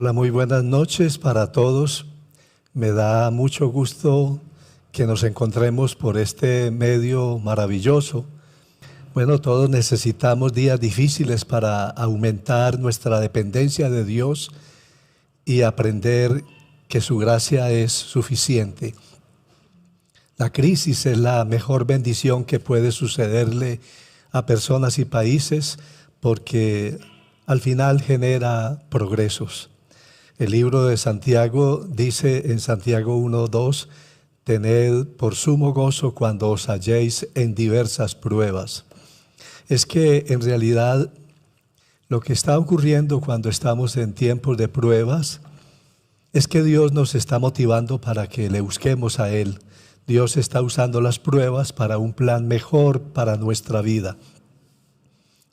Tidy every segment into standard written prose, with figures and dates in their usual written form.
Hola, muy buenas noches para todos. Me da mucho gusto que nos encontremos por este medio maravilloso. Bueno, todos necesitamos días difíciles para aumentar nuestra dependencia de Dios y aprender que su gracia es suficiente. La crisis es la mejor bendición que puede sucederle a personas y países porque al final genera progresos. El libro de Santiago dice en Santiago 1:2, tened por sumo gozo cuando os halléis en diversas pruebas. Es que en realidad lo que está ocurriendo cuando estamos en tiempos de pruebas es que Dios nos está motivando para que le busquemos a Él. Dios está usando las pruebas para un plan mejor para nuestra vida.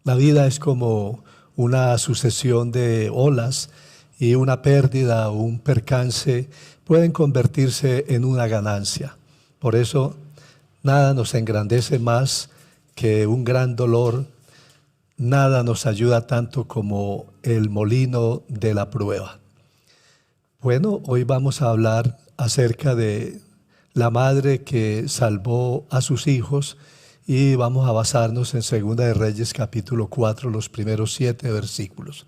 La vida es como una sucesión de olas y una pérdida o un percance pueden convertirse en una ganancia. Por eso, nada nos engrandece más que un gran dolor, nada nos ayuda tanto como el molino de la prueba. Bueno, hoy vamos a hablar acerca de la madre que salvó a sus hijos y vamos a basarnos en 2 de Reyes capítulo 4, los primeros 7 versículos.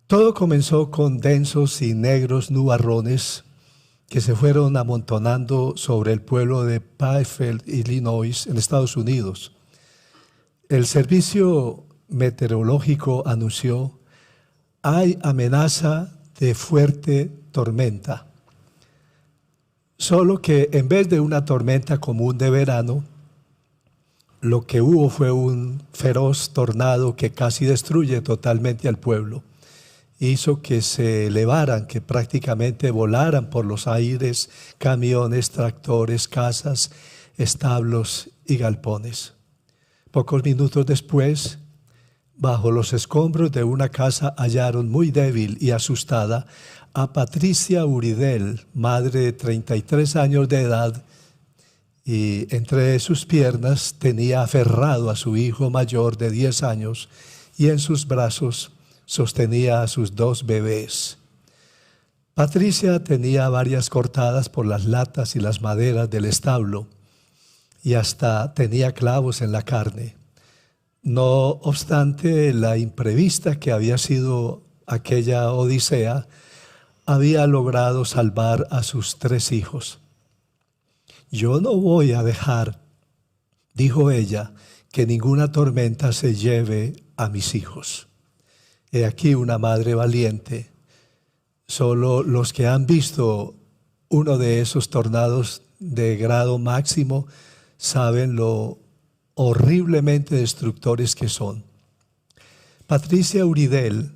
Todo comenzó con densos y negros nubarrones que se fueron amontonando sobre el pueblo de Fairfield, Illinois, en Estados Unidos. El servicio meteorológico anunció: hay amenaza de fuerte tormenta. Solo que en vez de una tormenta común de verano, lo que hubo fue un feroz tornado que casi destruye totalmente al pueblo. Hizo que se elevaran, que prácticamente volaran por los aires camiones, tractores, casas, establos y galpones. Pocos minutos después, bajo los escombros de una casa hallaron muy débil y asustada a Patricia Uridel, madre de 33 años de edad, y entre sus piernas tenía aferrado a su hijo mayor de 10 años y en sus brazos sostenía a sus 2 bebés. Patricia tenía varias cortadas por las latas y las maderas del establo y hasta tenía clavos en la carne. No obstante, la imprevista que había sido aquella odisea había logrado salvar a sus 3 hijos. Yo no voy a dejar, dijo ella, que ninguna tormenta se lleve a mis hijos. He aquí una madre valiente. Solo los que han visto uno de esos tornados de grado máximo saben lo horriblemente destructores que son. Patricia Uridel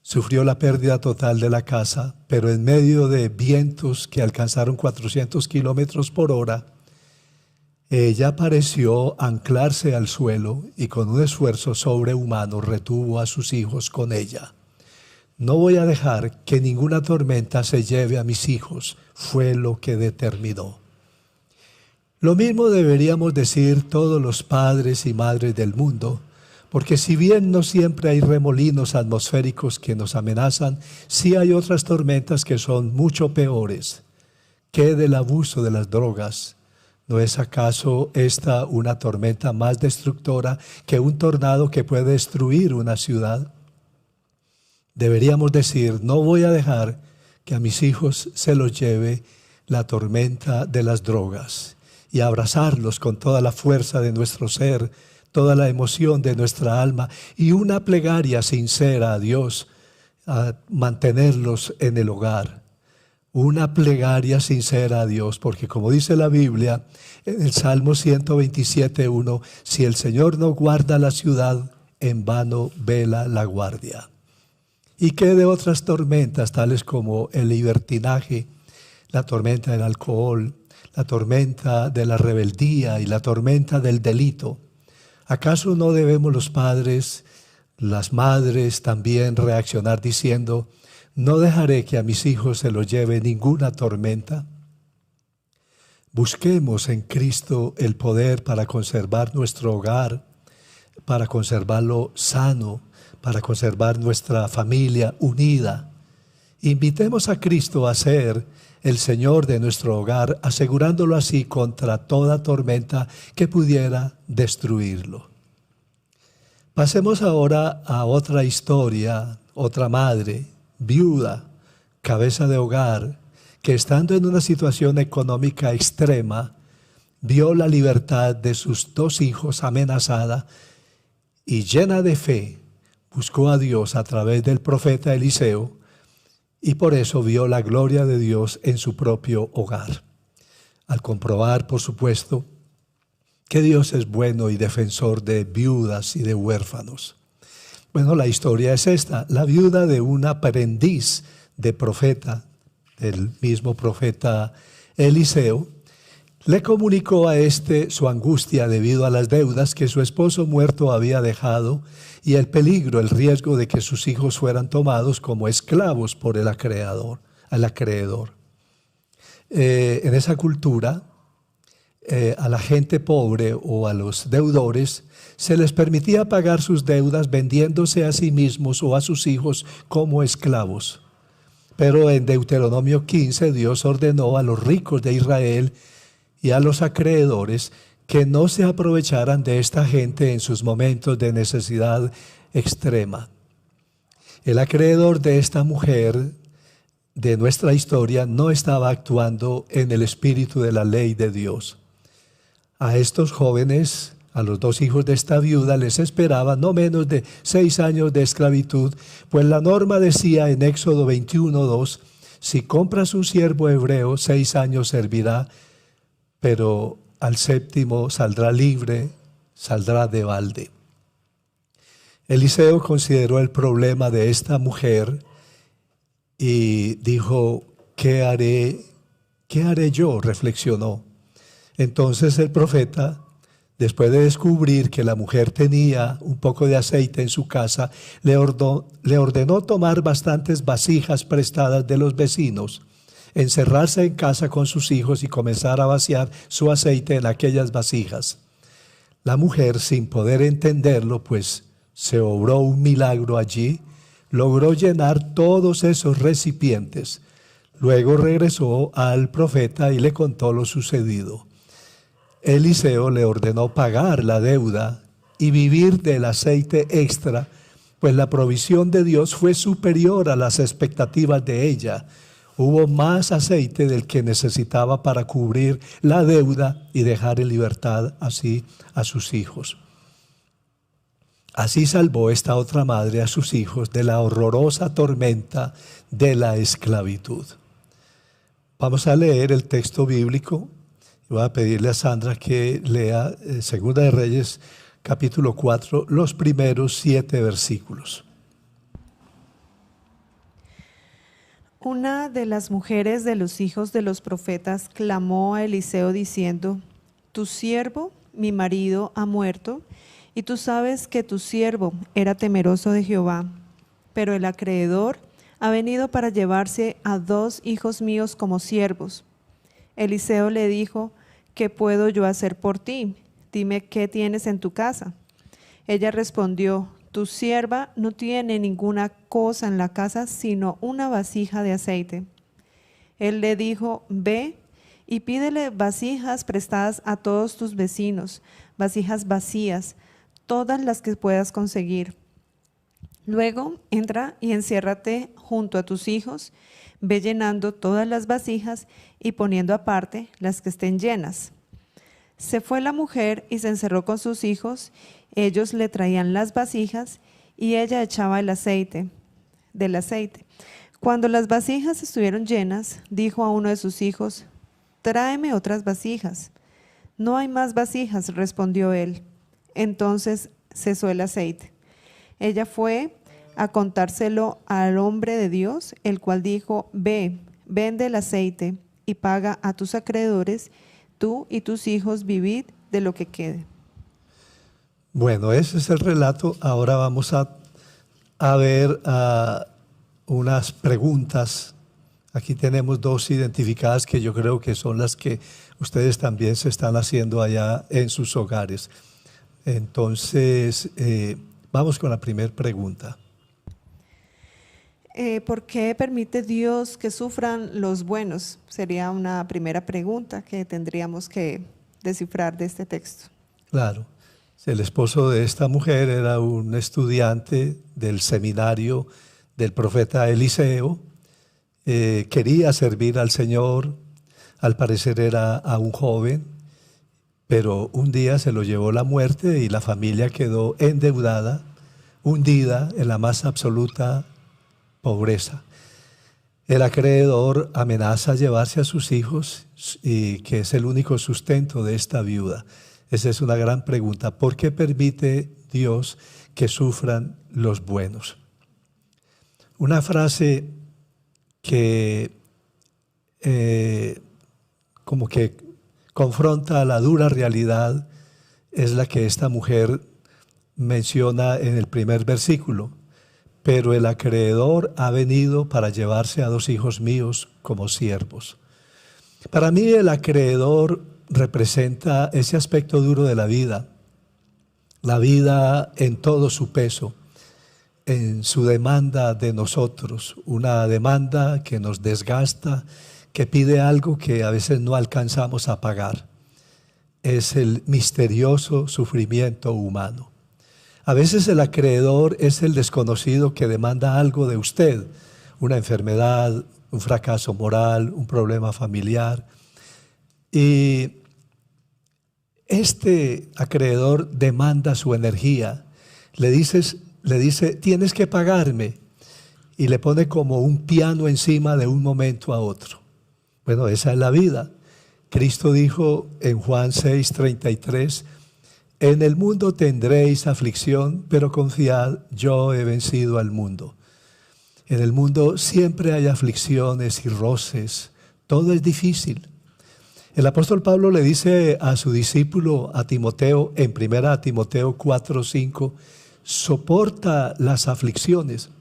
sufrió la pérdida total de la casa, pero en medio de vientos que alcanzaron 400 kilómetros por hora, ella pareció anclarse al suelo y con un esfuerzo sobrehumano retuvo a sus hijos con ella. No voy a dejar que ninguna tormenta se lleve a mis hijos, fue lo que determinó. Lo mismo deberíamos decir todos los padres y madres del mundo, porque si bien no siempre hay remolinos atmosféricos que nos amenazan, sí hay otras tormentas que son mucho peores. ¿Qué del abuso de las drogas? ¿No es acaso esta una tormenta más destructora que un tornado que puede destruir una ciudad? Deberíamos decir: no voy a dejar que a mis hijos se los lleve la tormenta de las drogas, y abrazarlos con toda la fuerza de nuestro ser, toda la emoción de nuestra alma y una plegaria sincera a Dios, a mantenerlos en el hogar. Una plegaria sincera a Dios, porque como dice la Biblia en el Salmo 127:1, si el Señor no guarda la ciudad, en vano vela la guardia. ¿Y qué de otras tormentas, tales como el libertinaje, la tormenta del alcohol, la tormenta de la rebeldía y la tormenta del delito? ¿Acaso no debemos los padres, las madres también reaccionar diciendo: no dejaré que a mis hijos se los lleve ninguna tormenta? Busquemos en Cristo el poder para conservar nuestro hogar, para conservarlo sano, para conservar nuestra familia unida. Invitemos a Cristo a ser el Señor de nuestro hogar, asegurándolo así contra toda tormenta que pudiera destruirlo. Pasemos ahora a otra historia, otra madre, viuda, cabeza de hogar, que estando en una situación económica extrema, vio la libertad de sus 2 hijos amenazada y llena de fe, buscó a Dios a través del profeta Eliseo y por eso vio la gloria de Dios en su propio hogar. Al comprobar, por supuesto, que Dios es bueno y defensor de viudas y de huérfanos. Bueno, la historia es esta. La viuda de un aprendiz de profeta, del mismo profeta Eliseo, le comunicó a este su angustia debido a las deudas que su esposo muerto había dejado y el peligro, el riesgo de que sus hijos fueran tomados como esclavos por el acreedor. En esa cultura, a la gente pobre o a los deudores se les permitía pagar sus deudas vendiéndose a sí mismos o a sus hijos como esclavos. Pero en Deuteronomio 15 Dios ordenó a los ricos de Israel y a los acreedores que no se aprovecharan de esta gente en sus momentos de necesidad extrema. El acreedor de esta mujer de nuestra historia no estaba actuando en el espíritu de la ley de Dios. A estos jóvenes, a los 2 hijos de esta viuda, les esperaba no menos de 6 años de esclavitud, pues la norma decía en Éxodo 21:2, si compras un siervo hebreo, 6 años servirá, pero al 7º saldrá libre, saldrá de balde. Eliseo consideró el problema de esta mujer y dijo, ¿qué haré yo? Reflexionó. Entonces el profeta, después de descubrir que la mujer tenía un poco de aceite en su casa, le ordenó tomar bastantes vasijas prestadas de los vecinos, encerrarse en casa con sus hijos y comenzar a vaciar su aceite en aquellas vasijas. La mujer, sin poder entenderlo, pues se obró un milagro allí, logró llenar todos esos recipientes. Luego regresó al profeta y le contó lo sucedido. Eliseo le ordenó pagar la deuda y vivir del aceite extra, pues la provisión de Dios fue superior a las expectativas de ella. Hubo más aceite del que necesitaba para cubrir la deuda y dejar en libertad así a sus hijos. Así salvó esta otra madre a sus hijos de la horrorosa tormenta de la esclavitud. Vamos a leer el texto bíblico. Voy a pedirle a Sandra que lea Segunda de Reyes, capítulo 4, los primeros 7 versículos. Una de las mujeres de los hijos de los profetas clamó a Eliseo diciendo, tu siervo, mi marido, ha muerto, y tú sabes que tu siervo era temeroso de Jehová, pero el acreedor ha venido para llevarse a 2 hijos míos como siervos. Eliseo le dijo, ¿qué puedo yo hacer por ti? Dime qué tienes en tu casa. Ella respondió, tu sierva no tiene ninguna cosa en la casa sino una vasija de aceite. Él le dijo, ve y pídele vasijas prestadas a todos tus vecinos, vasijas vacías, todas las que puedas conseguir. Luego entra y enciérrate junto a tus hijos, ve llenando todas las vasijas y poniendo aparte las que estén llenas. Se fue la mujer y se encerró con sus hijos. Ellos le traían las vasijas y ella echaba del aceite. Cuando las vasijas estuvieron llenas, dijo a uno de sus hijos, tráeme otras vasijas. No hay más vasijas, respondió él. Entonces cesó el aceite. Ella fue a contárselo al hombre de Dios, el cual dijo, ve, vende el aceite y paga a tus acreedores, tú y tus hijos vivid de lo que quede. Bueno, ese es el relato. Ahora vamos a ver unas preguntas. Aquí tenemos 2 identificadas que yo creo que son las que ustedes también se están haciendo allá en sus hogares. Entonces, Vamos con la primera pregunta. ¿Por qué permite Dios que sufran los buenos? Sería una primera pregunta que tendríamos que descifrar de este texto. Claro, el esposo de esta mujer era un estudiante del seminario del profeta Eliseo, quería servir al Señor, al parecer era aún joven, pero un día se lo llevó la muerte y la familia quedó endeudada, hundida en la más absoluta pobreza. El acreedor amenaza llevarse a sus hijos, y que es el único sustento de esta viuda. Esa es una gran pregunta. ¿Por qué permite Dios que sufran los buenos? Una frase que como que confronta la dura realidad es la que esta mujer menciona en el primer versículo. Pero el acreedor ha venido para llevarse a 2 hijos míos como siervos. Para mí el acreedor representa ese aspecto duro de la vida en todo su peso, en su demanda de nosotros, una demanda que nos desgasta, que pide algo que a veces no alcanzamos a pagar. Es el misterioso sufrimiento humano. A veces el acreedor es el desconocido que demanda algo de usted, una enfermedad, un fracaso moral, un problema familiar. Y este acreedor demanda su energía. Le dice, tienes que pagarme. Y le pone como un piano encima de un momento a otro. Bueno, esa es la vida. Cristo dijo en Juan 6:33, en el mundo tendréis aflicción, pero confiad, yo he vencido al mundo. En el mundo siempre hay aflicciones y roces, todo es difícil. El apóstol Pablo le dice a su discípulo, a Timoteo, en 1 Timoteo 4:5, soporta las aflicciones.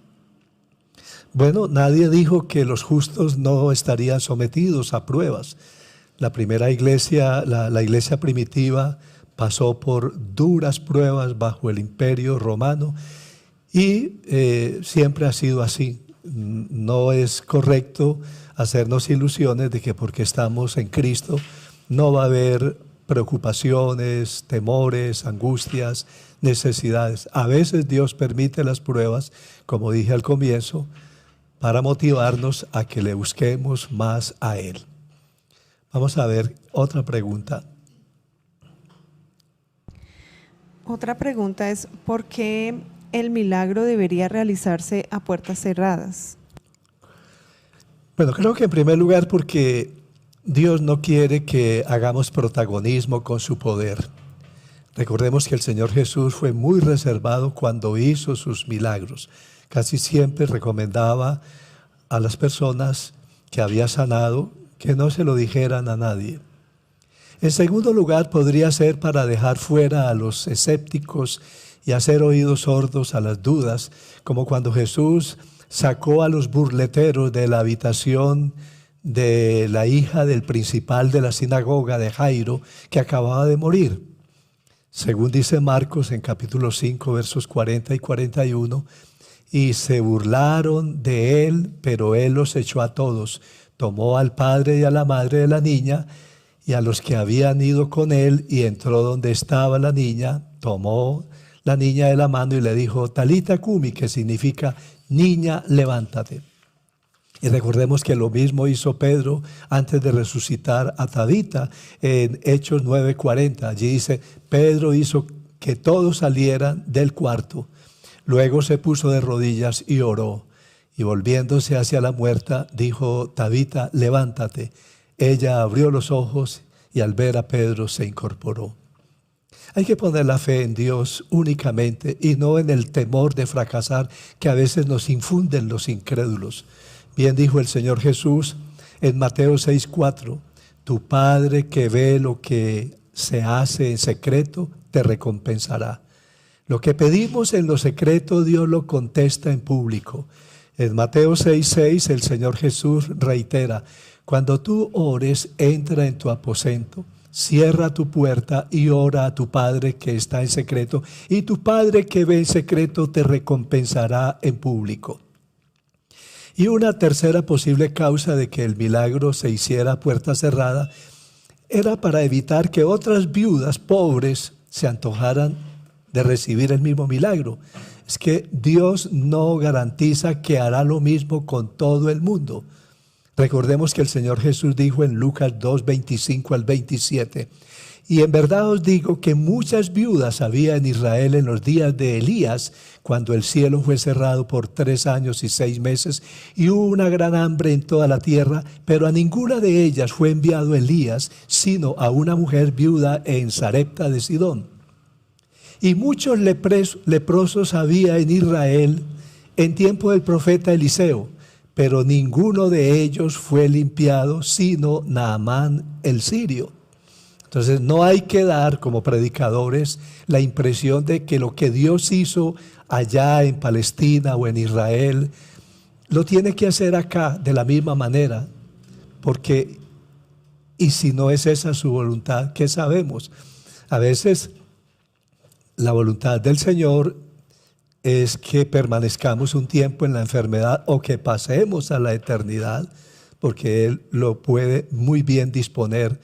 Bueno, nadie dijo que los justos no estarían sometidos a pruebas. La primera iglesia, la iglesia primitiva, pasó por duras pruebas bajo el imperio romano y siempre ha sido así. No es correcto hacernos ilusiones de que porque estamos en Cristo no va a haber preocupaciones, temores, angustias, necesidades. A veces Dios permite las pruebas, como dije al comienzo, para motivarnos a que le busquemos más a Él. Vamos a ver otra pregunta. Otra pregunta es, ¿por qué el milagro debería realizarse a puertas cerradas? Bueno, creo que en primer lugar porque Dios no quiere que hagamos protagonismo con su poder. Recordemos que el Señor Jesús fue muy reservado cuando hizo sus milagros. Casi siempre recomendaba a las personas que había sanado que no se lo dijeran a nadie. En segundo lugar, podría ser para dejar fuera a los escépticos y hacer oídos sordos a las dudas, como cuando Jesús sacó a los burleteros de la habitación de la hija del principal de la sinagoga de Jairo, que acababa de morir. Según dice Marcos en capítulo 5, versos 40 y 41, y se burlaron de él, pero él los echó a todos. Tomó al padre y a la madre de la niña y a los que habían ido con él y entró donde estaba la niña, tomó la niña de la mano y le dijo, Talita Cumi, que significa niña, levántate. Y recordemos que lo mismo hizo Pedro antes de resucitar a Tabita en Hechos 9:40. Allí dice, Pedro hizo que todos salieran del cuarto. Luego se puso de rodillas y oró. Y volviéndose hacia la muerta, dijo, Tabita, levántate. Ella abrió los ojos y al ver a Pedro se incorporó. Hay que poner la fe en Dios únicamente y no en el temor de fracasar que a veces nos infunden los incrédulos. Bien dijo el Señor Jesús en Mateo 6:4, tu Padre que ve lo que se hace en secreto te recompensará. Lo que pedimos en lo secreto Dios lo contesta en público. En Mateo 6:6 el Señor Jesús reitera, cuando tú ores, entra en tu aposento, cierra tu puerta y ora a tu Padre que está en secreto, y tu Padre que ve en secreto te recompensará en público. Y una tercera posible causa de que el milagro se hiciera a puerta cerrada era para evitar que otras viudas pobres se antojaran de recibir el mismo milagro. Es que Dios no garantiza que hará lo mismo con todo el mundo. Recordemos que el Señor Jesús dijo en Lucas 2, 25 al 27, y en verdad os digo que muchas viudas había en Israel en los días de Elías, cuando el cielo fue cerrado por 3 años y 6 meses, y hubo una gran hambre en toda la tierra, pero a ninguna de ellas fue enviado Elías, sino a una mujer viuda en Sarepta de Sidón. Y muchos leprosos había en Israel en tiempo del profeta Eliseo, pero ninguno de ellos fue limpiado, sino Naamán el sirio. Entonces no hay que dar como predicadores la impresión de que lo que Dios hizo allá en Palestina o en Israel, lo tiene que hacer acá de la misma manera, porque, y si no es esa su voluntad, ¿qué sabemos? A veces la voluntad del Señor es que permanezcamos un tiempo en la enfermedad o que pasemos a la eternidad, porque Él lo puede muy bien disponer.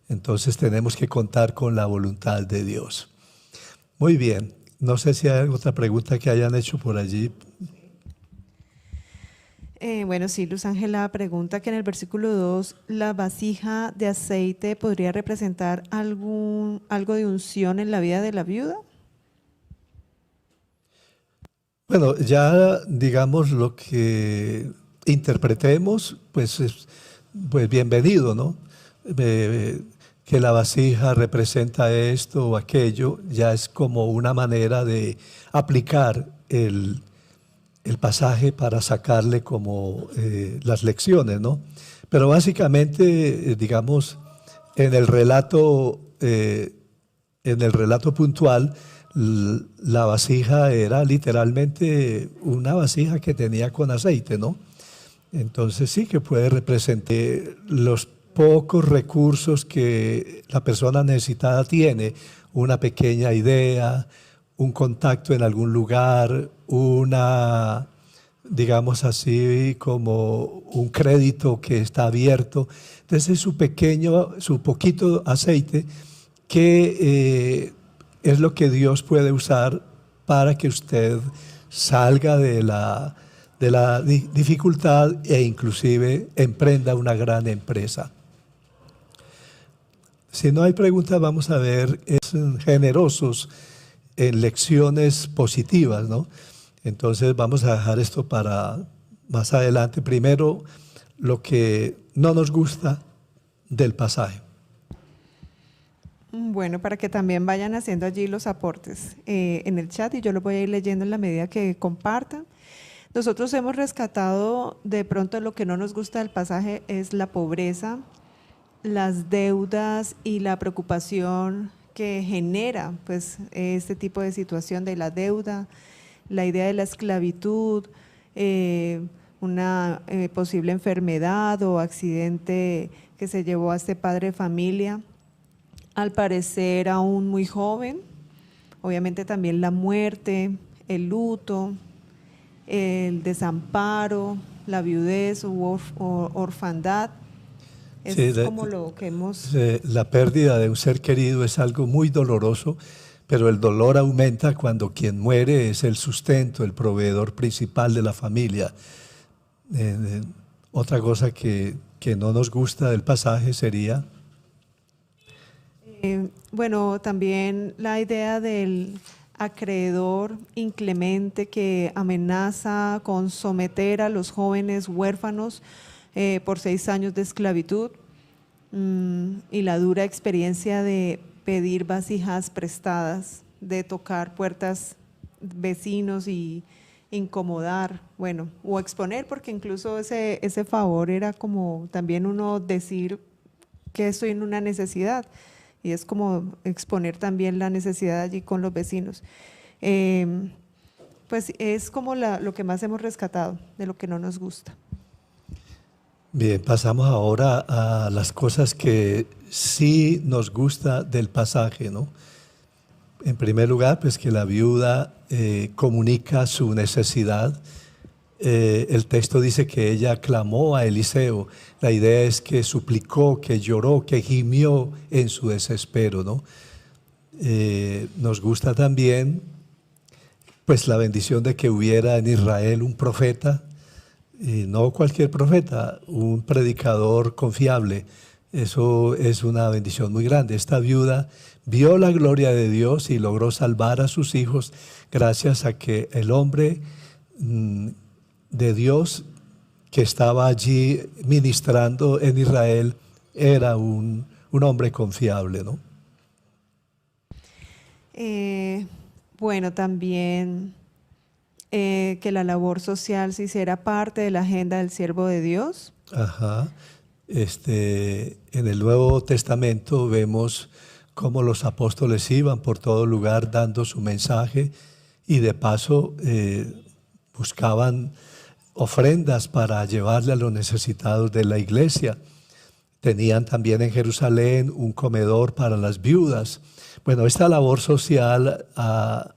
Entonces tenemos que contar con la voluntad de Dios. Muy bien, no sé si hay otra pregunta que hayan hecho por allí. Bueno, sí, Luz Ángela pregunta que en el versículo 2, la vasija de aceite podría representar algo de unción en la vida de la viuda. Bueno, ya digamos lo que interpretemos, pues es pues bienvenido, ¿no? Que la vasija representa esto o aquello, ya es como una manera de aplicar el pasaje para sacarle como las lecciones, ¿no? Pero básicamente, digamos, en el relato puntual, la vasija era literalmente una vasija que tenía con aceite, ¿no? Entonces sí que puede representar los pocos recursos que la persona necesitada tiene, una pequeña idea, un contacto en algún lugar, una, digamos así, como un crédito que está abierto. Entonces su poquito aceite que es lo que Dios puede usar para que usted salga de la dificultad e inclusive emprenda una gran empresa. Si no hay preguntas, vamos a ver, es generosos en lecciones positivas, ¿no? Entonces vamos a dejar esto para más adelante. Primero, lo que no nos gusta del pasaje. Bueno, para que también vayan haciendo allí los aportes en el chat y yo lo voy a ir leyendo en la medida que compartan. Nosotros hemos rescatado de pronto lo que no nos gusta del pasaje es la pobreza, las deudas y la preocupación que genera pues este tipo de situación de la deuda, la idea de la esclavitud, una posible enfermedad o accidente que se llevó a este padre de familia, al parecer aún muy joven, obviamente también la muerte, el luto, el desamparo, la viudez u orfandad. Es sí, como lo que hemos... La pérdida de un ser querido es algo muy doloroso, pero el dolor aumenta cuando quien muere es el sustento, el proveedor principal de la familia. Otra cosa que no nos gusta del pasaje sería... bueno, también la idea del acreedor inclemente que amenaza con someter a los jóvenes huérfanos por 6 años de esclavitud y la dura experiencia de pedir vasijas prestadas, de tocar puertas vecinos y incomodar, bueno, o exponer, porque incluso ese favor era como también uno decir que estoy en una necesidad. Y es como exponer también la necesidad allí con los vecinos. Pues es como lo que más hemos rescatado de lo que no nos gusta. Bien, pasamos ahora a las cosas que sí nos gusta del pasaje, ¿no? En primer lugar, pues que la viuda comunica su necesidad. El texto dice que ella clamó a Eliseo. La idea es que suplicó, que lloró, que gimió en su desespero, ¿no? Nos gusta también, pues, la bendición de que hubiera en Israel un profeta, y no cualquier profeta, un predicador confiable. Eso es una bendición muy grande. Esta viuda vio la gloria de Dios y logró salvar a sus hijos gracias a que el hombre de Dios que estaba allí ministrando en Israel era un hombre confiable, ¿no? Bueno, también que la labor social se hiciera parte de la agenda del siervo de Dios. Ajá. En el Nuevo Testamento vemos cómo los apóstoles iban por todo lugar dando su mensaje y de paso buscaban ofrendas para llevarle a los necesitados de la iglesia. Tenían también en Jerusalén un comedor para las viudas. Bueno, esta labor social ha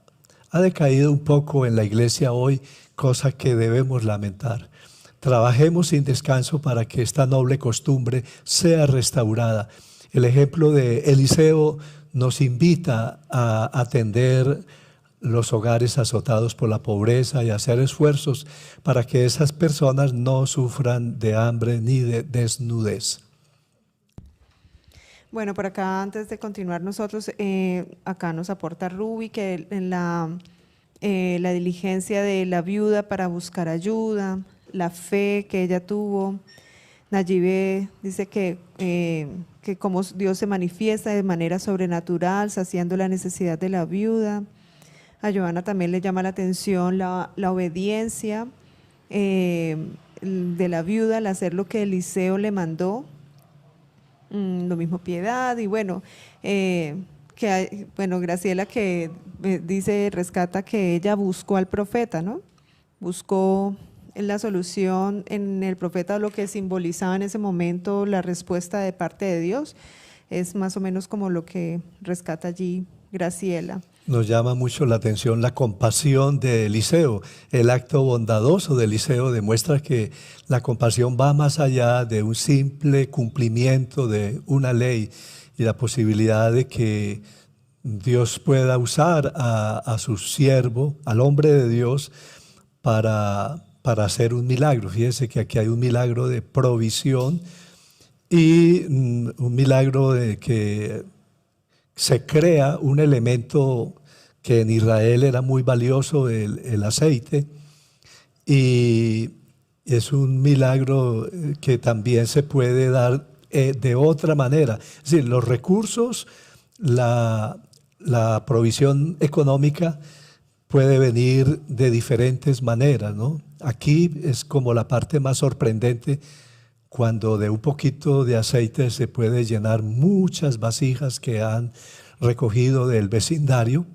decaído un poco en la iglesia hoy, cosa que debemos lamentar. Trabajemos sin descanso para que esta noble costumbre sea restaurada. El ejemplo de Eliseo nos invita a atender los hogares azotados por la pobreza y hacer esfuerzos para que esas personas no sufran de hambre ni de desnudez. Bueno, por acá antes de continuar nosotros, acá nos aporta Ruby que en la diligencia de la viuda para buscar ayuda, la fe que ella tuvo. Nayibe dice que como Dios se manifiesta de manera sobrenatural, saciando la necesidad de la viuda. A Joana también le llama la atención la obediencia de la viuda al hacer lo que Eliseo le mandó. Lo mismo Piedad y bueno, Graciela que rescata que ella buscó al profeta, ¿no? Buscó la solución en el profeta, lo que simbolizaba en ese momento la respuesta de parte de Dios. Es más o menos como lo que rescata allí Graciela. Nos llama mucho la atención la compasión de Eliseo. El acto bondadoso de Eliseo demuestra que la compasión va más allá de un simple cumplimiento de una ley y la posibilidad de que Dios pueda usar a su siervo, al hombre de Dios, para hacer un milagro. Fíjese que aquí hay un milagro de provisión y un milagro de que se crea un elemento que en Israel era muy valioso, el aceite, y es un milagro que también se puede dar de otra manera. Es decir, los recursos, la provisión económica puede venir de diferentes maneras, ¿no? Aquí es como la parte más sorprendente, cuando de un poquito de aceite se puede llenar muchas vasijas que han recogido del vecindario,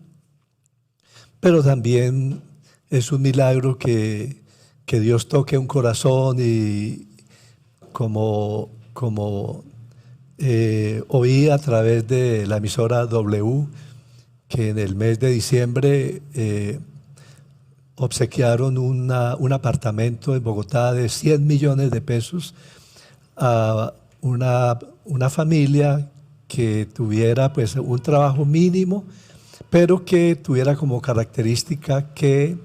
pero también es un milagro que Dios toque un corazón y como oí a través de la emisora W, que en el mes de diciembre obsequiaron un apartamento en Bogotá de 100 millones de pesos a una familia que tuviera pues un trabajo mínimo, pero que tuviera como característica que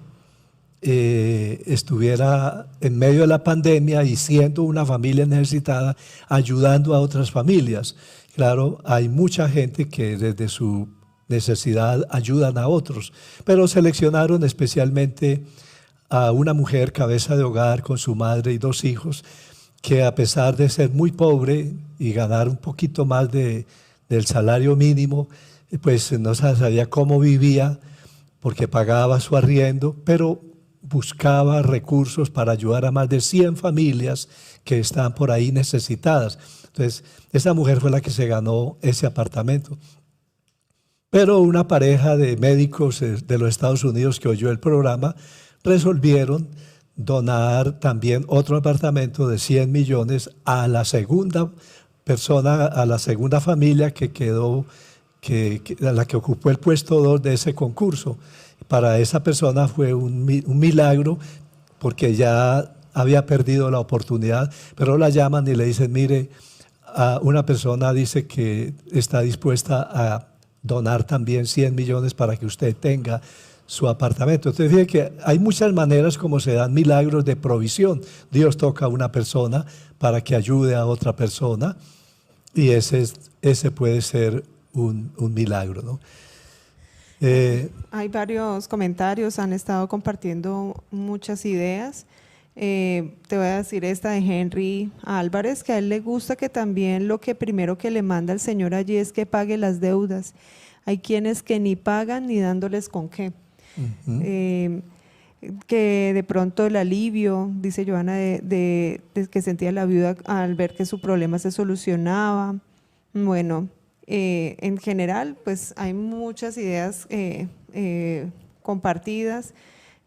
estuviera en medio de la pandemia y siendo una familia necesitada, ayudando a otras familias. Claro, hay mucha gente que desde su necesidad ayudan a otros, pero seleccionaron especialmente a una mujer cabeza de hogar con su madre y 2 hijos, que a pesar de ser muy pobre y ganar un poquito más del salario mínimo, pues no sabía cómo vivía porque pagaba su arriendo, pero buscaba recursos para ayudar a más de 100 familias que están por ahí necesitadas. Entonces, esa mujer fue la que se ganó ese apartamento. Pero una pareja de médicos de los Estados Unidos que oyó el programa resolvieron donar también otro apartamento de 100 millones a la segunda persona, a la segunda familia que quedó, a la que ocupó el puesto 2 de ese concurso. Para esa persona fue un milagro, porque ya había perdido la oportunidad, pero la llaman y le dicen, mire, una persona dice que está dispuesta a donar también 100 millones para que usted tenga su apartamento. Entonces, fíjate que hay muchas maneras como se dan milagros de provisión. Dios toca a una persona para que ayude a otra persona, y ese puede ser un milagro, ¿no? Hay varios comentarios, han estado compartiendo muchas ideas. Te voy a decir esta de Henry Álvarez, que a él le gusta que también lo que primero que le manda el Señor allí es que pague las deudas. Hay quienes que ni pagan ni dándoles con qué. Que de pronto el alivio, dice Joana, de que sentía la viuda al ver que su problema se solucionaba. Bueno, en general, pues hay muchas ideas compartidas,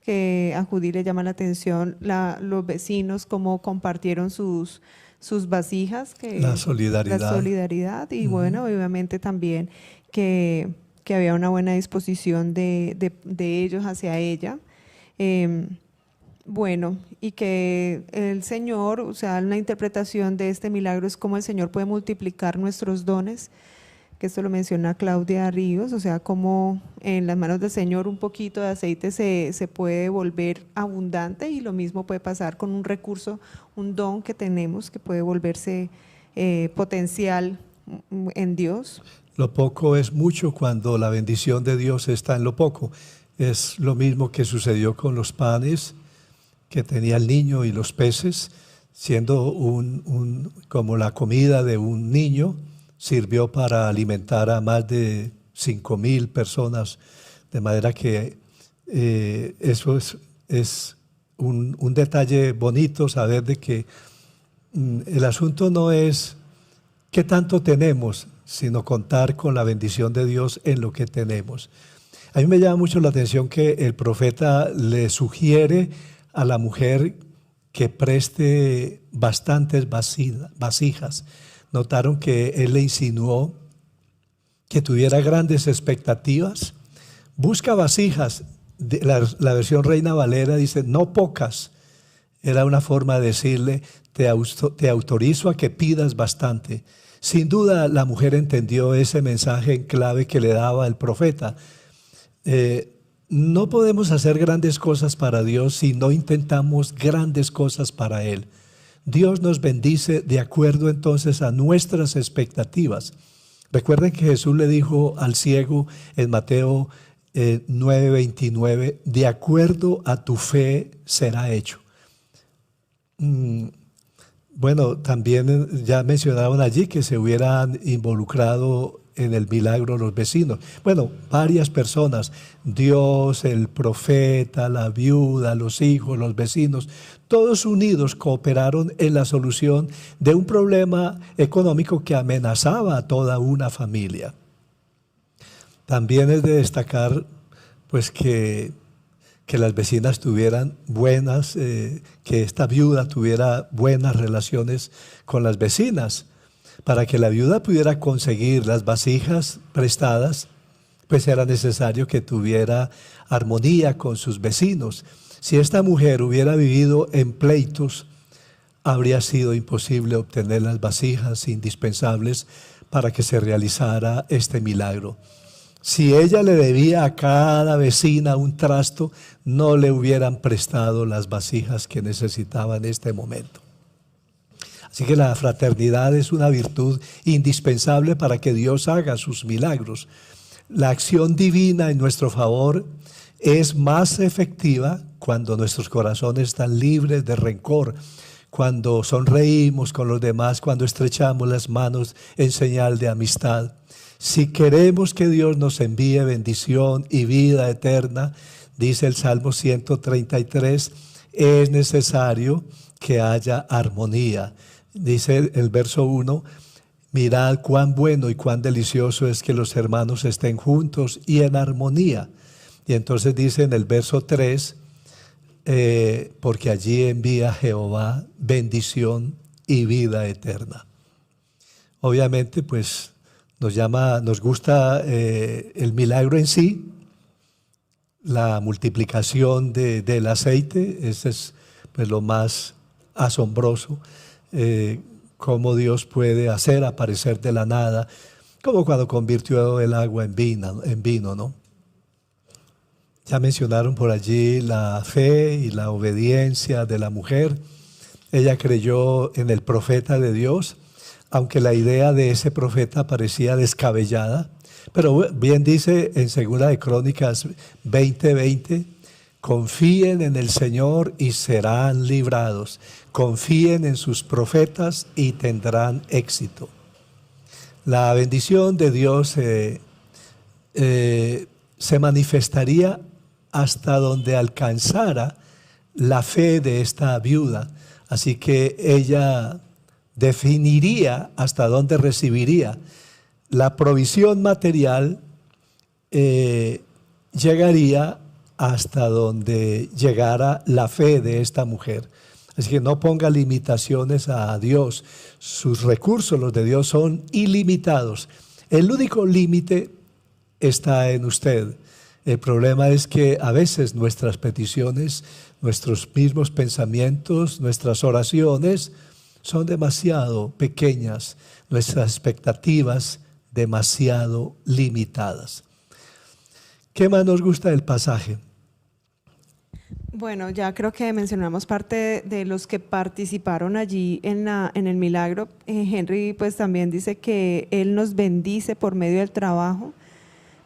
que a Judy le llama la atención los vecinos, cómo compartieron sus vasijas. La solidaridad. La solidaridad, y bueno, obviamente también que había una buena disposición de ellos hacia ella. Bueno, y que el Señor, o sea, una interpretación de este milagro es cómo el Señor puede multiplicar nuestros dones, que esto lo menciona Claudia Ríos, o sea, cómo en las manos del Señor un poquito de aceite se puede volver abundante, y lo mismo puede pasar con un recurso, un don que tenemos, que puede volverse potencial en Dios. Lo poco es mucho cuando la bendición de Dios está en lo poco. Es lo mismo que sucedió con los panes que tenía el niño y los peces, siendo como la comida de un niño, sirvió para alimentar a más de 5,000 personas, de manera que eso es un detalle bonito, saber de que el asunto no es qué tanto tenemos, sino contar con la bendición de Dios en lo que tenemos. A mí me llama mucho la atención que el profeta le sugiere a la mujer que preste bastantes vasijas. Notaron que él le insinuó que tuviera grandes expectativas. Busca vasijas. La versión Reina Valera dice, no pocas. Era una forma de decirle, te autorizo a que pidas bastante. Sin duda la mujer entendió ese mensaje en clave que le daba el profeta. No podemos hacer grandes cosas para Dios si no intentamos grandes cosas para Él. Dios nos bendice de acuerdo entonces a nuestras expectativas. Recuerden que Jesús le dijo al ciego en Mateo 9:29, de acuerdo a tu fe será hecho. Bueno, también ya mencionaron allí que se hubieran involucrado en el milagro los vecinos. Bueno, varias personas, Dios, el profeta, la viuda, los hijos, los vecinos, todos unidos cooperaron en la solución de un problema económico que amenazaba a toda una familia. También es de destacar pues que las vecinas tuvieran buenas, que esta viuda tuviera buenas relaciones con las vecinas. Para que la viuda pudiera conseguir las vasijas prestadas, pues era necesario que tuviera armonía con sus vecinos. Si esta mujer hubiera vivido en pleitos, habría sido imposible obtener las vasijas indispensables para que se realizara este milagro. Si ella le debía a cada vecina un trasto, no le hubieran prestado las vasijas que necesitaba en este momento. Así que la fraternidad es una virtud indispensable para que Dios haga sus milagros. La acción divina en nuestro favor es más efectiva cuando nuestros corazones están libres de rencor, cuando sonreímos con los demás, cuando estrechamos las manos en señal de amistad. Si queremos que Dios nos envíe bendición y vida eterna, dice el Salmo 133, es necesario que haya armonía. Dice el verso 1, mirad cuán bueno y cuán delicioso es que los hermanos estén juntos y en armonía. Y entonces dice en el verso 3, porque allí envía Jehová bendición y vida eterna. Obviamente, pues nos gusta el milagro en sí, la multiplicación del aceite. Ese es pues lo más asombroso, cómo Dios puede hacer aparecer de la nada, como cuando convirtió el agua en vino, ¿no? Ya mencionaron por allí la fe y la obediencia de la mujer. Ella creyó en el profeta de Dios, aunque la idea de ese profeta parecía descabellada. Pero bien dice en 2 de Crónicas 20:20, confíen en el Señor y serán librados. Confíen en sus profetas y tendrán éxito. La bendición de Dios se manifestaría hasta donde alcanzara la fe de esta viuda. Así que ella definiría hasta dónde recibiría. La provisión material llegaría hasta donde llegara la fe de esta mujer. Así que no ponga limitaciones a Dios. Sus recursos, los de Dios, son ilimitados. El único límite está en usted. El problema es que a veces nuestras peticiones, nuestros mismos pensamientos, nuestras oraciones son demasiado pequeñas, nuestras expectativas demasiado limitadas. ¿Qué más nos gusta del pasaje? Bueno, ya creo que mencionamos parte de los que participaron allí en el milagro. Henry pues también dice que Él nos bendice por medio del trabajo.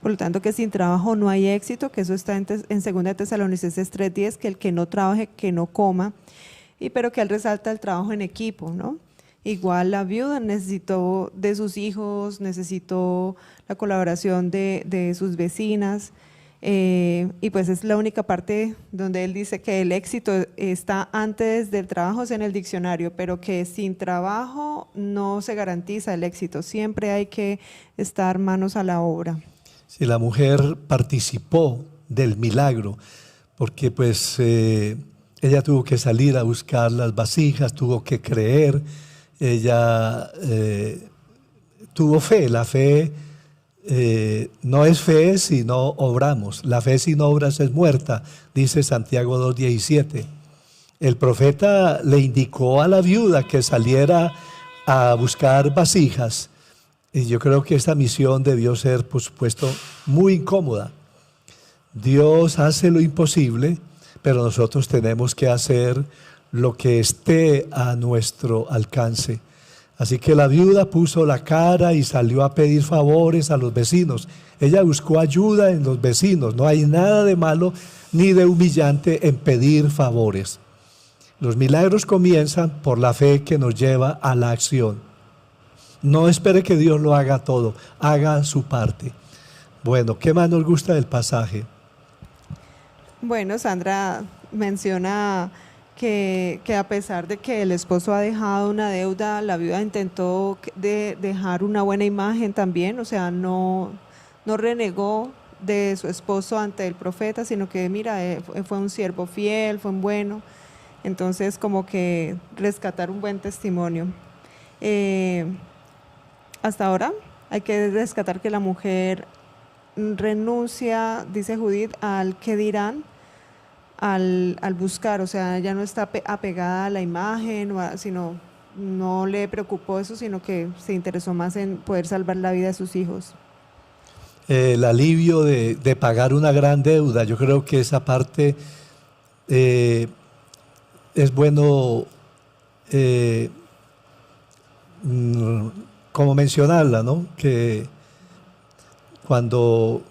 Por lo tanto, que sin trabajo no hay éxito, que eso está en 2 Tesalonicenses 3:10, que el que no trabaje, que no coma, pero que Él resalta el trabajo en equipo, ¿no? Igual la viuda necesitó de sus hijos, necesitó la colaboración de sus vecinas, y pues es la única parte donde él dice que el éxito está antes del trabajo, es en el diccionario, pero que sin trabajo no se garantiza el éxito, siempre hay que estar manos a la obra. Si la mujer participó del milagro, porque pues ella tuvo que salir a buscar las vasijas, tuvo que creer, ella tuvo fe. La fe no es fe si no obramos. La fe sin obras es muerta, dice Santiago 2:17. El profeta le indicó a la viuda que saliera a buscar vasijas. Y yo creo que esta misión debió ser, por supuesto, muy incómoda. Dios hace lo imposible, pero nosotros tenemos que hacer lo que esté a nuestro alcance. Así que la viuda puso la cara y salió a pedir favores a los vecinos. Ella buscó ayuda en los vecinos. No hay nada de malo ni de humillante en pedir favores. Los milagros comienzan por la fe que nos lleva a la acción. No espere que Dios lo haga todo, haga su parte. Bueno, ¿qué más nos gusta del pasaje? Bueno, Sandra menciona que a pesar de que el esposo ha dejado una deuda, la viuda intentó dejar una buena imagen también, o sea, no renegó de su esposo ante el profeta, sino que mira, fue un siervo fiel, fue un bueno, entonces como que rescatar un buen testimonio. Hasta ahora hay que rescatar que la mujer renuncia, dice Judith, al qué dirán, al buscar, o sea, ya no está apegada a la imagen, sino no le preocupó eso, sino que se interesó más en poder salvar la vida de sus hijos. El alivio de pagar una gran deuda, yo creo que esa parte es bueno como mencionarla, ¿no? Que cuando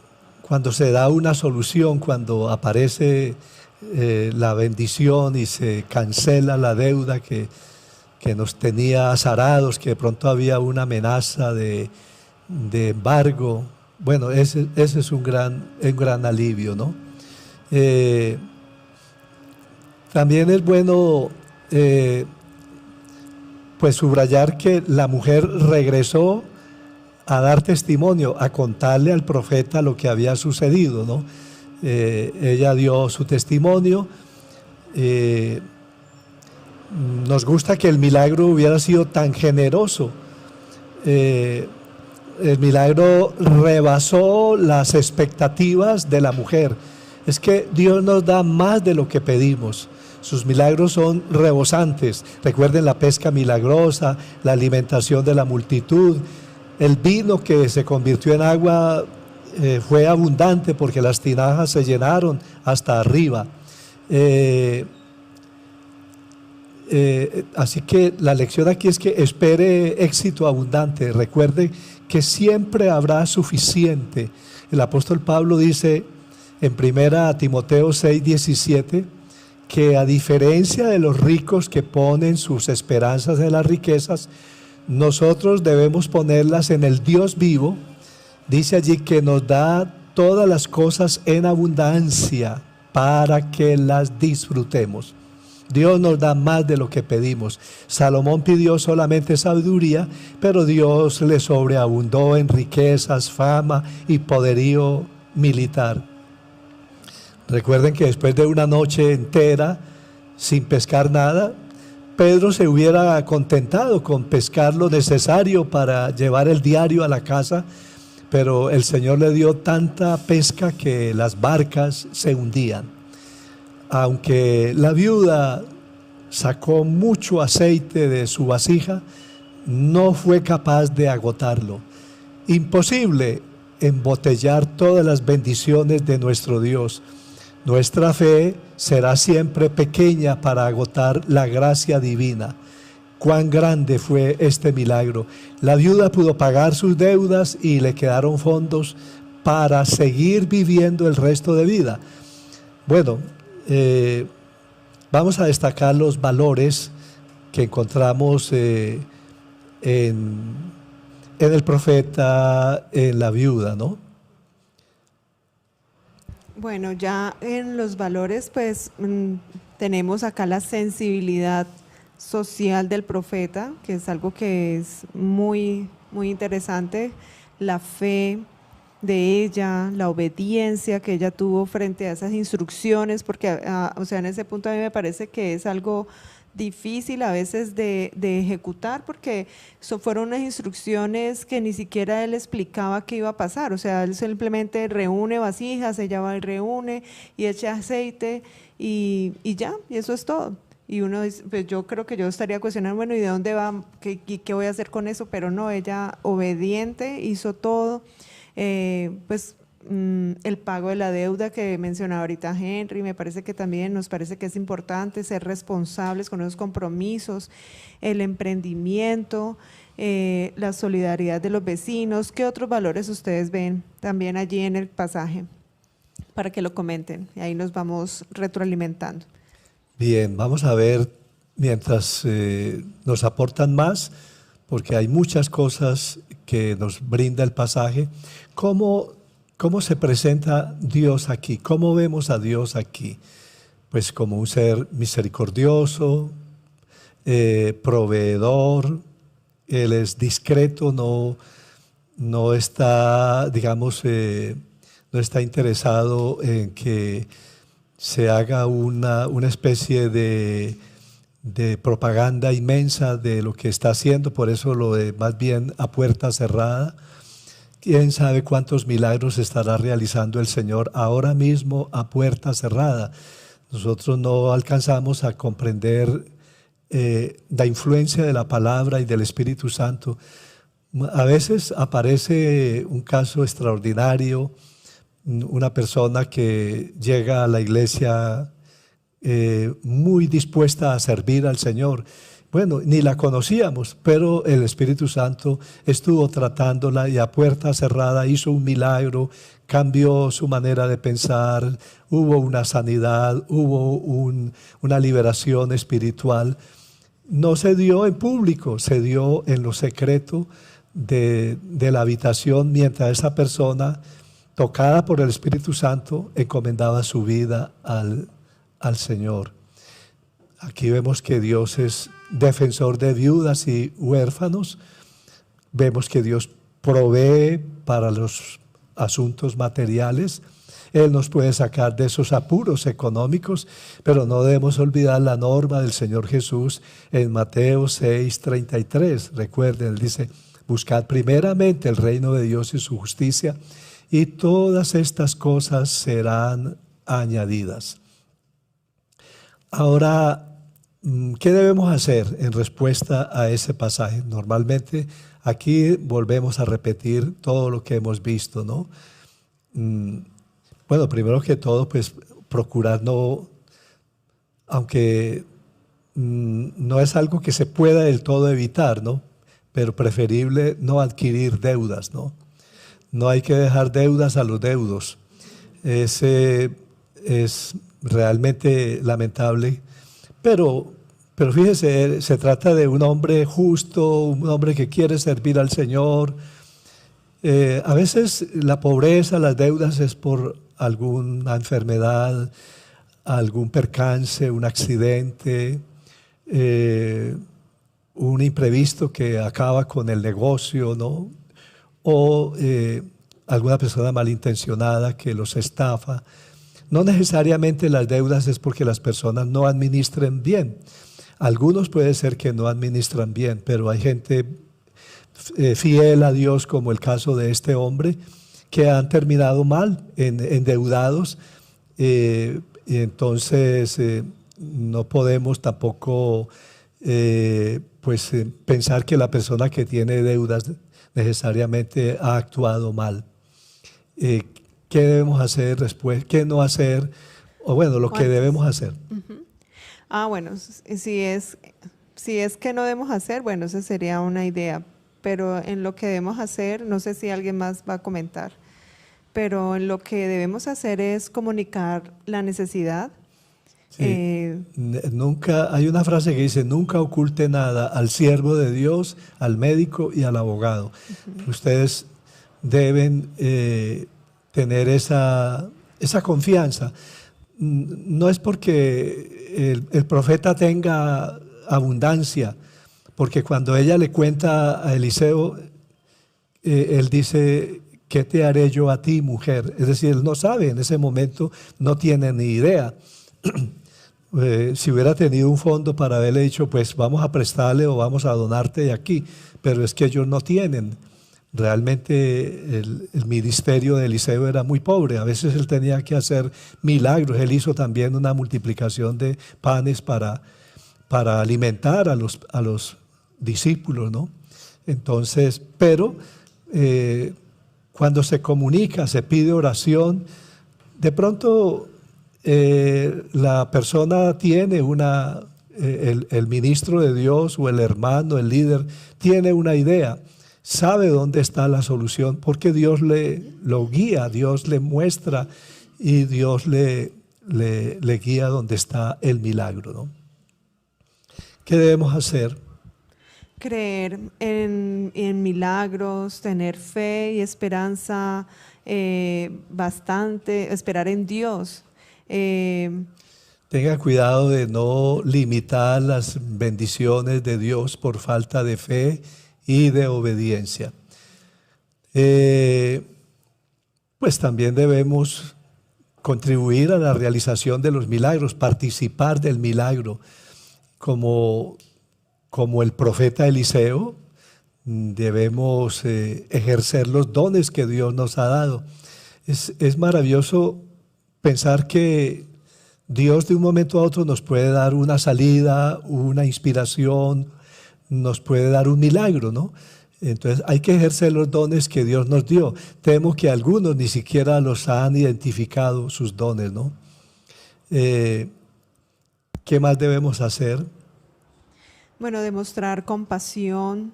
se da una solución, cuando aparece la bendición y se cancela la deuda que nos tenía azarados, que de pronto había una amenaza de embargo, bueno, ese es un gran alivio, ¿no? También es bueno pues subrayar que la mujer regresó a dar testimonio, a contarle al profeta lo que había sucedido, ¿no? Ella dio su testimonio, Eh, Nos gusta que el milagro hubiera sido tan generoso. El milagro rebasó las expectativas de la mujer. Es que Dios nos da más de lo que pedimos. Sus milagros son rebosantes. Recuerden la pesca milagrosa, la alimentación de la multitud. El vino que se convirtió en agua fue abundante porque las tinajas se llenaron hasta arriba. Así que la lección aquí es que espere éxito abundante. Recuerde que siempre habrá suficiente. El apóstol Pablo dice en 1 Timoteo 6:17 que a diferencia de los ricos que ponen sus esperanzas en las riquezas, nosotros debemos ponerlas en el Dios vivo. Dice allí que nos da todas las cosas en abundancia para que las disfrutemos. Dios nos da más de lo que pedimos. Salomón pidió solamente sabiduría, pero Dios le sobreabundó en riquezas, fama y poderío militar. Recuerden que después de una noche entera sin pescar nada, Pedro se hubiera contentado con pescar lo necesario para llevar el diario a la casa, pero el Señor le dio tanta pesca que las barcas se hundían. Aunque la viuda sacó mucho aceite de su vasija, no fue capaz de agotarlo. Imposible embotellar todas las bendiciones de nuestro Dios. Nuestra fe será siempre pequeña para agotar la gracia divina. Cuán grande fue este milagro. La viuda pudo pagar sus deudas y le quedaron fondos para seguir viviendo el resto de vida. Bueno, vamos a destacar los valores que encontramos en el profeta, en la viuda, ¿no? Bueno, ya en los valores, pues tenemos acá la sensibilidad social del profeta, que es algo que es muy, muy interesante, la fe de ella, la obediencia que ella tuvo frente a esas instrucciones, porque o sea, en ese punto a mí me parece que es algo difícil a veces de ejecutar, porque fueron unas instrucciones que ni siquiera él explicaba qué iba a pasar. O sea, él simplemente reúne vasijas, ella va y reúne y echa aceite y ya, y eso es todo. Y uno dice, pues yo creo que yo estaría cuestionando, bueno, ¿y de dónde va? ¿Qué voy a hacer con eso? Pero no, ella obediente, hizo todo. El pago de la deuda que mencionaba ahorita Henry, me parece que también nos parece que es importante ser responsables con esos compromisos, el emprendimiento, la solidaridad de los vecinos. ¿Qué otros valores ustedes ven también allí en el pasaje? Para que lo comenten y ahí nos vamos retroalimentando. Bien, vamos a ver mientras nos aportan más, porque hay muchas cosas que nos brinda el pasaje. ¿Cómo se presenta Dios aquí? ¿Cómo vemos a Dios aquí? Pues como un ser misericordioso, proveedor. Él es discreto, no está, digamos, no está interesado en que se haga una especie de propaganda inmensa de lo que está haciendo, por eso lo de más bien a puerta cerrada. ¿Quién sabe cuántos milagros estará realizando el Señor ahora mismo a puerta cerrada? Nosotros no alcanzamos a comprender la influencia de la palabra y del Espíritu Santo. A veces aparece un caso extraordinario, una persona que llega a la iglesia muy dispuesta a servir al Señor. Bueno, ni la conocíamos, pero el Espíritu Santo estuvo tratándola y a puerta cerrada hizo un milagro, cambió su manera de pensar, hubo una sanidad, hubo una liberación espiritual. No se dio en público, se dio en lo secreto de la habitación, mientras esa persona, tocada por el Espíritu Santo, encomendaba su vida al Señor. Aquí vemos que Dios es defensor de viudas y huérfanos. Vemos que Dios provee para los asuntos materiales. Él nos puede sacar de esos apuros económicos, pero no debemos olvidar la norma del Señor Jesús en Mateo 6:33. Recuerden, Él dice, buscad primeramente el reino de Dios y su justicia, y todas estas cosas serán añadidas. Ahora, ¿qué debemos hacer en respuesta a ese pasaje? Normalmente aquí volvemos a repetir todo lo que hemos visto, ¿no? Bueno, primero que todo, pues procurar no, aunque no es algo que se pueda del todo evitar, ¿no? Pero preferible no adquirir deudas, ¿no? No hay que dejar deudas a los deudos. Ese es realmente lamentable, pero fíjese, se trata de un hombre justo, un hombre que quiere servir al Señor. A veces la pobreza, las deudas es por alguna enfermedad, algún percance, un accidente, un imprevisto que acaba con el negocio, ¿no? O alguna persona malintencionada que los estafa. No necesariamente las deudas es porque las personas no administren bien. Algunos puede ser que no administran bien, pero hay gente fiel a Dios, como el caso de este hombre, que han terminado mal, endeudados. Y entonces no podemos tampoco pensar que la persona que tiene deudas necesariamente ha actuado mal. ¿Qué debemos hacer después? ¿Qué no hacer? O bueno, lo que debemos hacer. Bueno, si es que no debemos hacer, bueno, esa sería una idea. Pero en lo que debemos hacer, no sé si alguien más va a comentar, pero en lo que debemos hacer es comunicar la necesidad. Sí. Nunca, hay una frase que dice, nunca oculte nada al siervo de Dios, al médico y al abogado. Ustedes deben tener esa confianza. No es porque el profeta tenga abundancia, porque cuando ella le cuenta a Eliseo, él dice, ¿qué te haré yo a ti, mujer? Es decir, él no sabe, en ese momento no tiene ni idea. Si hubiera tenido un fondo para haberle dicho, pues vamos a prestarle o vamos a donarte de aquí, pero es que ellos no tienen. Realmente el ministerio de Eliseo era muy pobre, a veces él tenía que hacer milagros. Él hizo también una multiplicación de panes para alimentar a los discípulos, ¿no? Entonces, pero cuando se comunica, se pide oración, de pronto la persona tiene el ministro de Dios o el hermano, el líder, tiene una idea, sabe dónde está la solución, porque Dios lo guía, Dios le muestra y Dios le guía dónde está el milagro, ¿no? ¿Qué debemos hacer? Creer en milagros, tener fe y esperanza bastante, esperar en Dios. Tenga cuidado de no limitar las bendiciones de Dios por falta de fe y de obediencia. Pues también debemos contribuir a la realización de los milagros, participar del milagro, como el profeta Eliseo. Debemos ejercer los dones que Dios nos ha dado. Es maravilloso pensar que Dios de un momento a otro nos puede dar una salida, una inspiración, nos puede dar un milagro, ¿no? Entonces hay que ejercer los dones que Dios nos dio. Temo que algunos ni siquiera los han identificado, sus dones, ¿no? ¿Qué más debemos hacer? Bueno, demostrar compasión,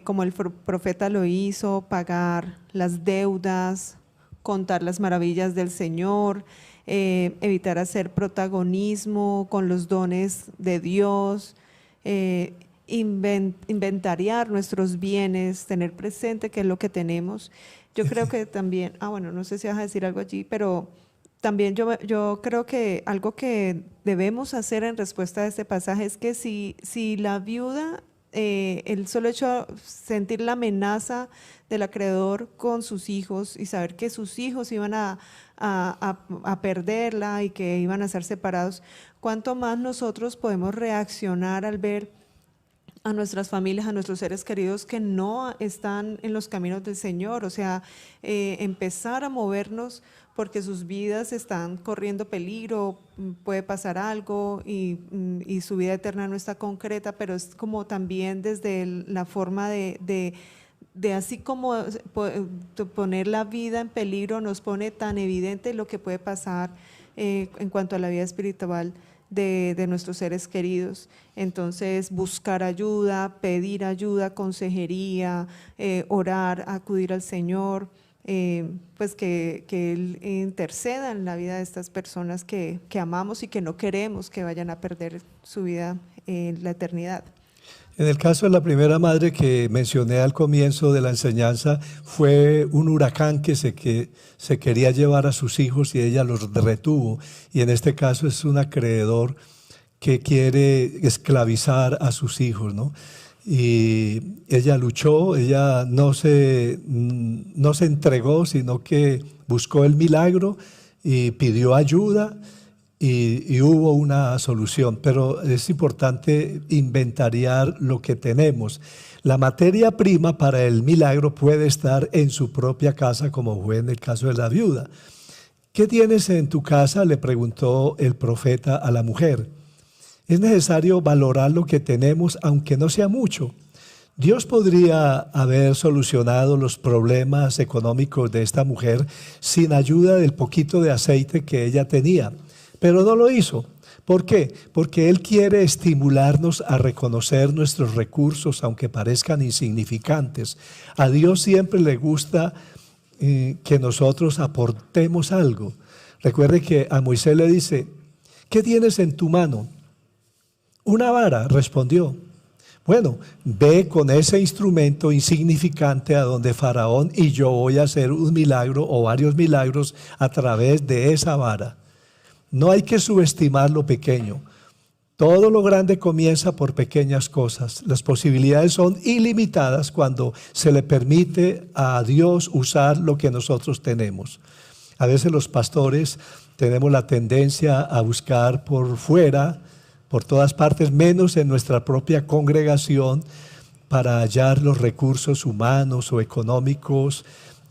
como el profeta lo hizo, pagar las deudas, contar las maravillas del Señor, evitar hacer protagonismo con los dones de Dios, inventariar nuestros bienes, tener presente qué es lo que tenemos. Yo creo que también, bueno, no sé si vas a decir algo allí, pero también yo creo que algo que debemos hacer en respuesta a este pasaje es que si la viuda el solo hecho de sentir la amenaza del acreedor con sus hijos y saber que sus hijos iban a perderla y que iban a ser separados, ¿cuánto más nosotros podemos reaccionar al ver a nuestras familias, a nuestros seres queridos que no están en los caminos del Señor? O sea, empezar a movernos porque sus vidas están corriendo peligro, puede pasar algo y su vida eterna no está concreta, pero es como también desde la forma de así como poner la vida en peligro nos pone tan evidente lo que puede pasar en cuanto a la vida espiritual de nuestros seres queridos. Entonces, buscar ayuda, pedir ayuda, consejería, orar, acudir al Señor, pues que Él interceda en la vida de estas personas que amamos y que no queremos que vayan a perder su vida en la eternidad. En el caso de la primera madre que mencioné al comienzo de la enseñanza, fue un huracán que se quería llevar a sus hijos y ella los retuvo. Y en este caso es un acreedor que quiere esclavizar a sus hijos, ¿no? Y ella luchó, ella no se entregó, sino que buscó el milagro y pidió ayuda. Y hubo una solución, pero es importante inventariar lo que tenemos. La materia prima para el milagro puede estar en su propia casa, como fue en el caso de la viuda. ¿Qué tienes en tu casa?, le preguntó el profeta a la mujer. Es necesario valorar lo que tenemos, aunque no sea mucho. Dios podría haber solucionado los problemas económicos de esta mujer sin ayuda del poquito de aceite que ella tenía. Pero no lo hizo. ¿Por qué? Porque Él quiere estimularnos a reconocer nuestros recursos, aunque parezcan insignificantes. A Dios siempre le gusta que nosotros aportemos algo. Recuerde que a Moisés le dice, ¿qué tienes en tu mano? Una vara, respondió. Bueno, ve con ese instrumento insignificante a donde Faraón y yo voy a hacer un milagro o varios milagros a través de esa vara. No hay que subestimar lo pequeño. Todo lo grande comienza por pequeñas cosas. Las posibilidades son ilimitadas cuando se le permite a Dios usar lo que nosotros tenemos. A veces los pastores tenemos la tendencia a buscar por fuera, por todas partes, menos en nuestra propia congregación, para hallar los recursos humanos o económicos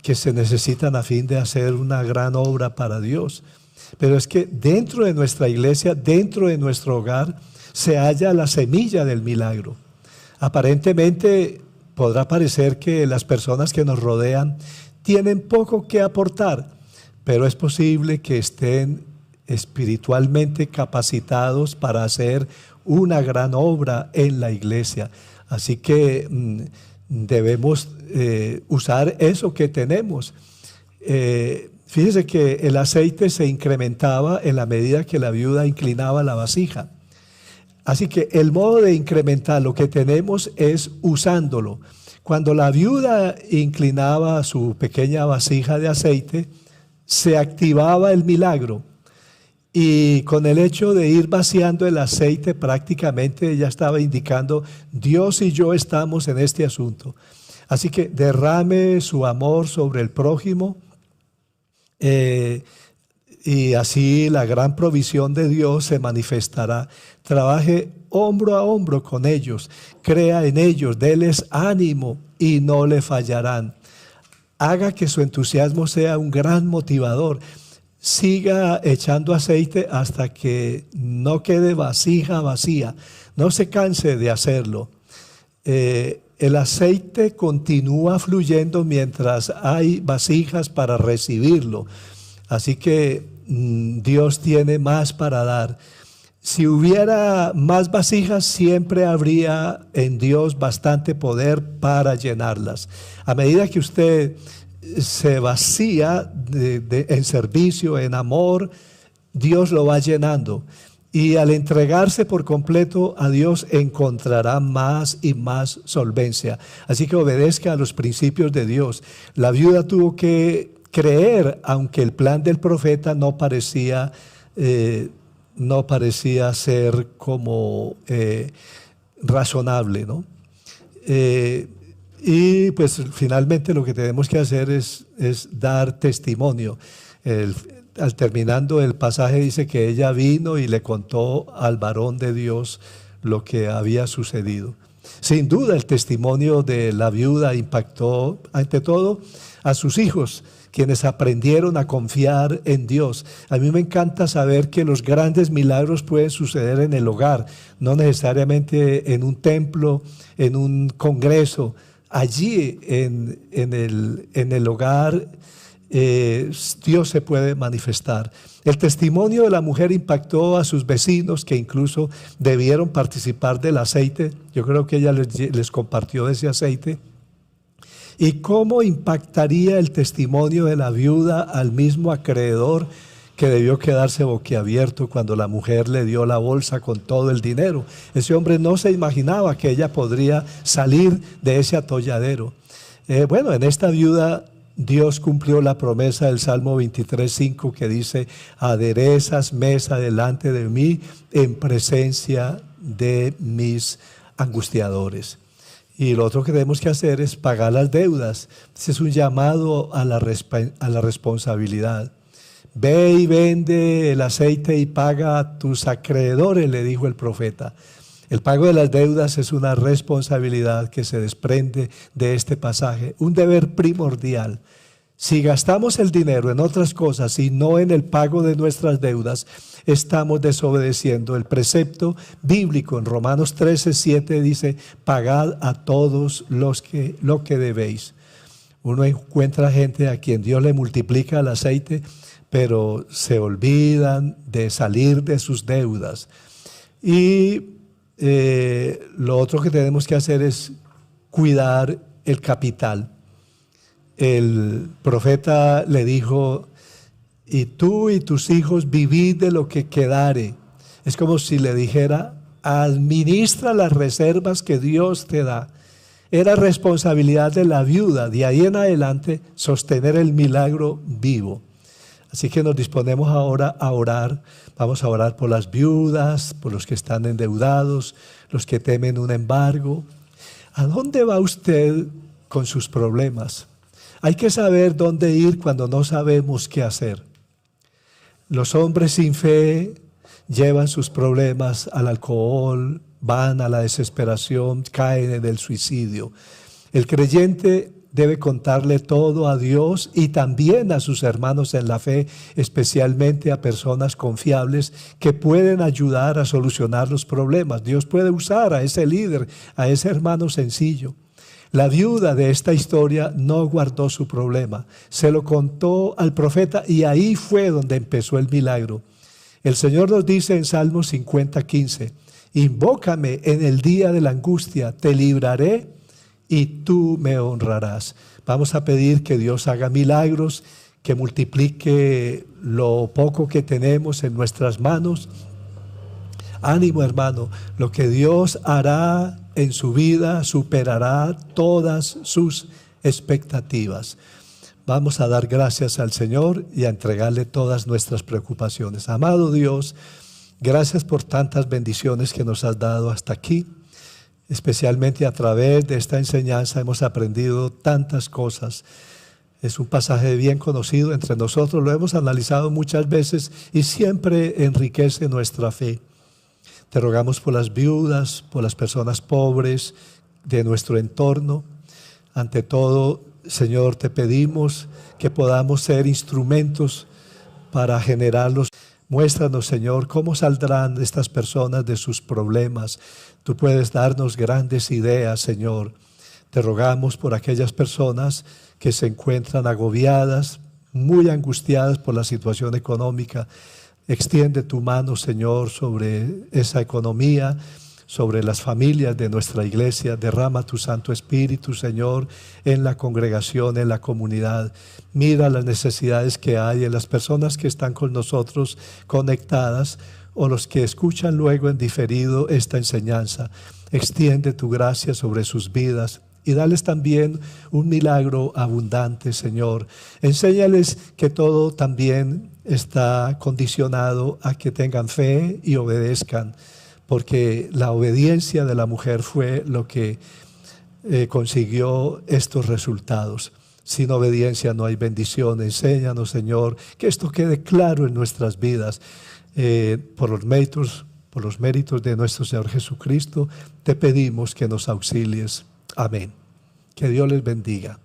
que se necesitan a fin de hacer una gran obra para Dios. Pero es que dentro de nuestra iglesia, dentro de nuestro hogar, se halla la semilla del milagro. Aparentemente podrá parecer que las personas que nos rodean tienen poco que aportar, pero es posible que estén espiritualmente capacitados para hacer una gran obra en la iglesia. Así que debemos usar eso que tenemos. Fíjese que el aceite se incrementaba en la medida que la viuda inclinaba la vasija. Así que el modo de incrementar lo que tenemos es usándolo. Cuando la viuda inclinaba su pequeña vasija de aceite, se activaba el milagro. Y con el hecho de ir vaciando el aceite, prácticamente ella estaba indicando, Dios y yo estamos en este asunto. Así que derrame su amor sobre el prójimo, y así la gran provisión de Dios se manifestará. Trabaje hombro a hombro con ellos, crea en ellos, déles ánimo y no le fallarán. Haga que su entusiasmo sea un gran motivador. Siga echando aceite hasta que no quede vasija vacía. No se canse de hacerlo. El aceite continúa fluyendo mientras hay vasijas para recibirlo. Así que Dios tiene más para dar. Si hubiera más vasijas, siempre habría en Dios bastante poder para llenarlas. A medida que usted se vacía en servicio, en amor, Dios lo va llenando. Y al entregarse por completo a Dios, encontrará más y más solvencia. Así que obedezca a los principios de Dios. La viuda tuvo que creer, aunque el plan del profeta no parecía ser como razonable, ¿no? Y pues finalmente lo que tenemos que hacer es dar testimonio. Al terminando el pasaje dice que ella vino y le contó al varón de Dios lo que había sucedido. Sin duda el testimonio de la viuda impactó ante todo a sus hijos, quienes aprendieron a confiar en Dios. A mí me encanta saber que los grandes milagros pueden suceder en el hogar, no necesariamente en un templo, en un congreso. Allí en el hogar Dios se puede manifestar. El testimonio de la mujer impactó a sus vecinos, que incluso debieron participar del aceite. Yo creo que ella les compartió de ese aceite. ¿Y cómo impactaría el testimonio de la viuda al mismo acreedor, que debió quedarse boquiabierto cuando la mujer le dio la bolsa con todo el dinero? Ese hombre no se imaginaba que ella podría salir de ese atolladero. Bueno, en esta viuda Dios cumplió la promesa del Salmo 23:5, que dice: aderezas mesa delante de mí en presencia de mis angustiadores. Y lo otro que tenemos que hacer es pagar las deudas. Ese es un llamado a la responsabilidad. Ve y vende el aceite y paga a tus acreedores, le dijo el profeta. El pago de las deudas es una responsabilidad que se desprende de este pasaje, un deber primordial. Si gastamos el dinero en otras cosas y no en el pago de nuestras deudas, estamos desobedeciendo el precepto bíblico. En Romanos 13:7 dice: pagad a todos lo que debéis. Uno encuentra gente a quien Dios le multiplica el aceite, pero se olvidan de salir de sus deudas. Y lo otro que tenemos que hacer es cuidar el capital. El profeta le dijo: y tú y tus hijos vivid de lo que quedare. Es como si le dijera: administra las reservas que Dios te da. Era responsabilidad de la viuda, de ahí en adelante, sostener el milagro vivo. Así que nos disponemos ahora a orar. Vamos a orar por las viudas, por los que están endeudados, los que temen un embargo. ¿A dónde va usted con sus problemas? Hay que saber dónde ir cuando no sabemos qué hacer. Los hombres sin fe llevan sus problemas al alcohol, van a la desesperación, caen en el suicidio. El creyente debe contarle todo a Dios y también a sus hermanos en la fe, especialmente a personas confiables que pueden ayudar a solucionar los problemas. Dios puede usar a ese líder, a ese hermano sencillo. La viuda de esta historia no guardó su problema, se lo contó al profeta y ahí fue donde empezó el milagro. El Señor nos dice en Salmos 50:15: invócame en el día de la angustia, te libraré y tú me honrarás. Vamos a pedir que Dios haga milagros, que multiplique lo poco que tenemos en nuestras manos. Ánimo, hermano, lo que Dios hará en su vida superará todas sus expectativas. Vamos a dar gracias al Señor y a entregarle todas nuestras preocupaciones. Amado Dios, gracias por tantas bendiciones que nos has dado hasta aquí. Especialmente a través de esta enseñanza hemos aprendido tantas cosas. Es un pasaje bien conocido entre nosotros, lo hemos analizado muchas veces y siempre enriquece nuestra fe. Te rogamos por las viudas, por las personas pobres de nuestro entorno. Ante todo, Señor, te pedimos que podamos ser instrumentos para generarlos. Muéstranos, Señor, cómo saldrán estas personas de sus problemas. Tú puedes darnos grandes ideas, Señor. Te rogamos por aquellas personas que se encuentran agobiadas, muy angustiadas por la situación económica. Extiende tu mano, Señor, sobre esa economía, sobre las familias de nuestra iglesia. Derrama tu Santo Espíritu, Señor, en la congregación, en la comunidad. Mira las necesidades que hay en las personas que están con nosotros conectadas o los que escuchan luego en diferido esta enseñanza. Extiende tu gracia sobre sus vidas y dales también un milagro abundante, Señor. Enséñales que todo también está condicionado a que tengan fe y obedezcan, porque la obediencia de la mujer fue lo que consiguió estos resultados. Sin obediencia no hay bendición. Enséñanos, Señor, que esto quede claro en nuestras vidas. Por los méritos de nuestro Señor Jesucristo, te pedimos que nos auxilies. Amén. Que Dios les bendiga.